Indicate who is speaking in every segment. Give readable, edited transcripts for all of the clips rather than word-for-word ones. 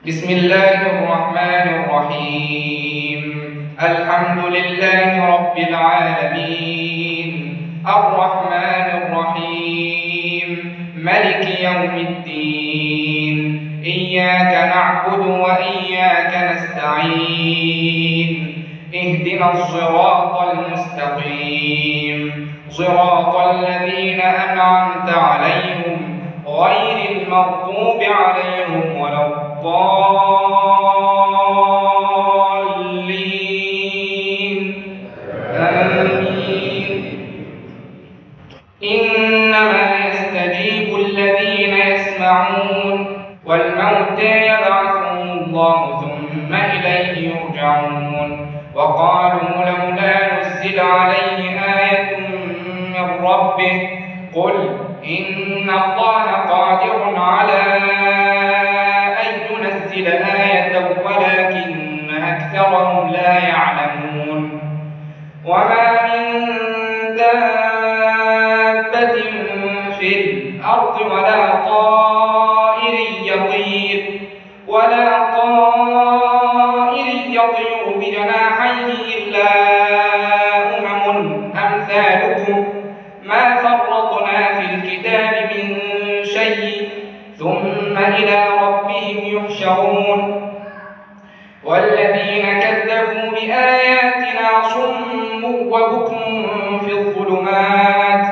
Speaker 1: بسم الله الرحمن الرحيم. الحمد لله رب العالمين، الرحمن الرحيم، ملك يوم الدين. إياك نعبد وإياك نستعين. اهدنا الصراط المستقيم، صراط الذين أنعمت عليهم غير المغضوب عليهم ولا الضالين. آمين. إنما يستجيب الذين يسمعون، والموتى يبعثهم الله ثم إليه يرجعون. وقالوا لولا نزل عليه آية من ربه، قل إن الله قادر على أن ينزل آية ولكن أكثرهم لا يعلمون. وما من دابة في الأرض ولا طائر يطير بجناحيه إلا أمثالكم ما فرطنا في الكتاب من شيء ثم إلى ربهم يحشرون. والذين كذبوا بآياتنا صم وبكم في الظلمات،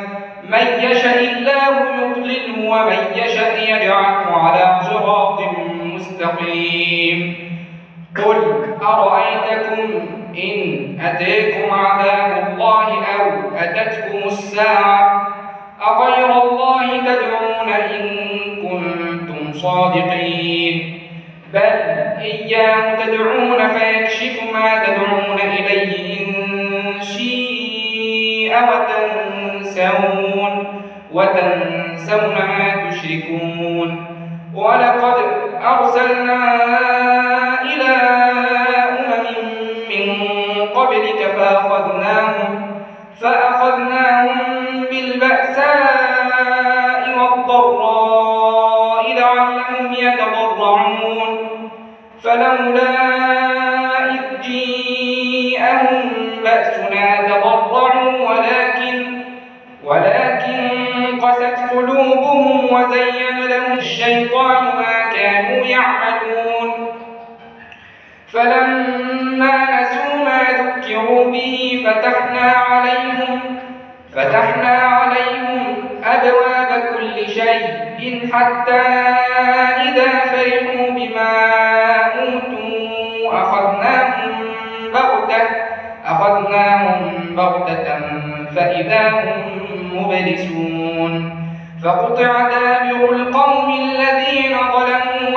Speaker 1: من يشاء الله يضلله ومن يشاء يجعله على صراط مستقيم. قل أرأيتكم إن أتيكم عذاب الله أو أتتكم الساعة أغير الله تدعون إن كنتم صادقين؟ بل إياه تدعون فيكشف ما تدعون إليه إن شيء وتنسون ما تشركون. ولقد أرسلنا إلى أمم من قبلك فأخذناهم بالبأساء والضراء لعلهم يتضرعون. فلولا إذ جيءهم بأسنا تضرعوا ولكن قست قلوبهم وزين لهم الشيطان ما كانوا يعملون. فلما نسوا ما ذكروا به فتحنا عليهم أبواب كل شيء حتى إذا فرحوا بما أوتوا أخذناهم بغتة فإذا هم مبلسون. فقطع دابر القوم الذين ظلموا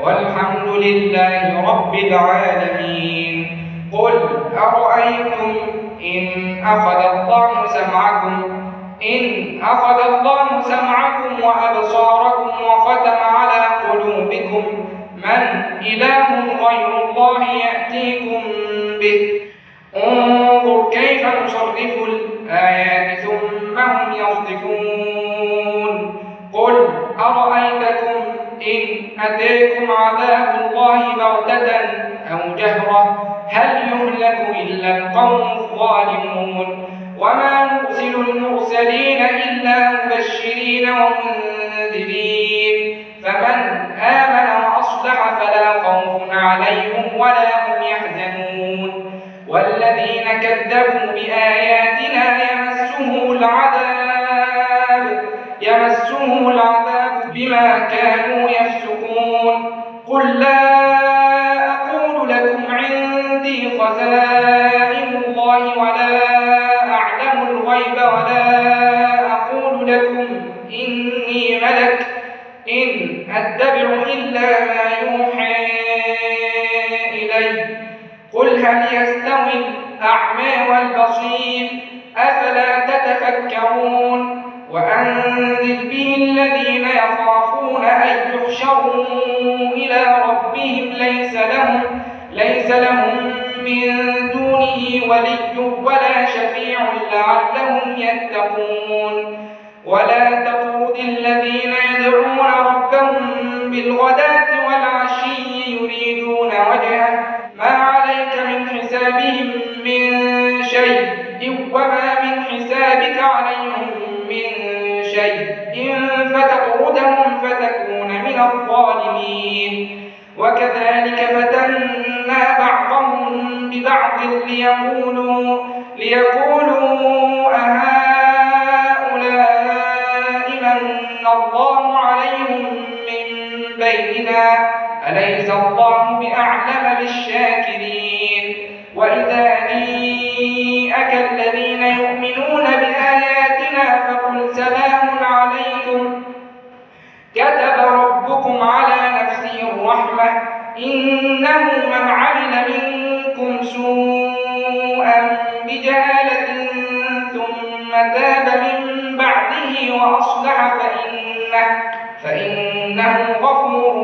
Speaker 1: والحمد لله رب العالمين. قل أرأيتم إن أخذ الله سمعكم وأبصاركم وختم على قلوبكم من إله غير الله يأتيكم به؟ انظر كيف نصرف الآيات ثم هم يصدفون. قل أرأيتكم إن أتيكم عذاب الله بغتة أو جهرة هل يهلك إلا القوم الظالمون؟ وما نرسل المرسلين إلا مبشرين ومنذرين، فمن آمن وأصلح فلا خوف عليهم ولا هم يحزنون. والذين كذبوا بآياتنا يمسهم العذاب بما كانوا يفسقون. قل لا أقول لكم عندي خزائن الله ولا أعلم الغيب ولا أقول لكم إني ملك إن أتبع إلا ما يوحى إلي. قل هل يستوي الأعمى والبصير أفلا تتفكرون؟ وأنذر به الذين يخافون أن يحشروا إلى ربهم ليس لهم من دونه ولي ولا شفيع لعلهم يتقون. ولا تطرد الذين يدعون ربهم فتطردهم فتكون من الظالمين. وكذلك فتنا بعضهم ببعض ليقولوا أهؤلاء من الله عليهم من بيننا أليس الله بأعلم بالشاكرين. وإذا جيءك الذين يؤمنون بآياتنا فقل سلام عليكم كتب ربكم على نفسه الرحمة إنه من عمل منكم سوءا بجهالة ثم تاب من بعده وأصلح فإنه غفور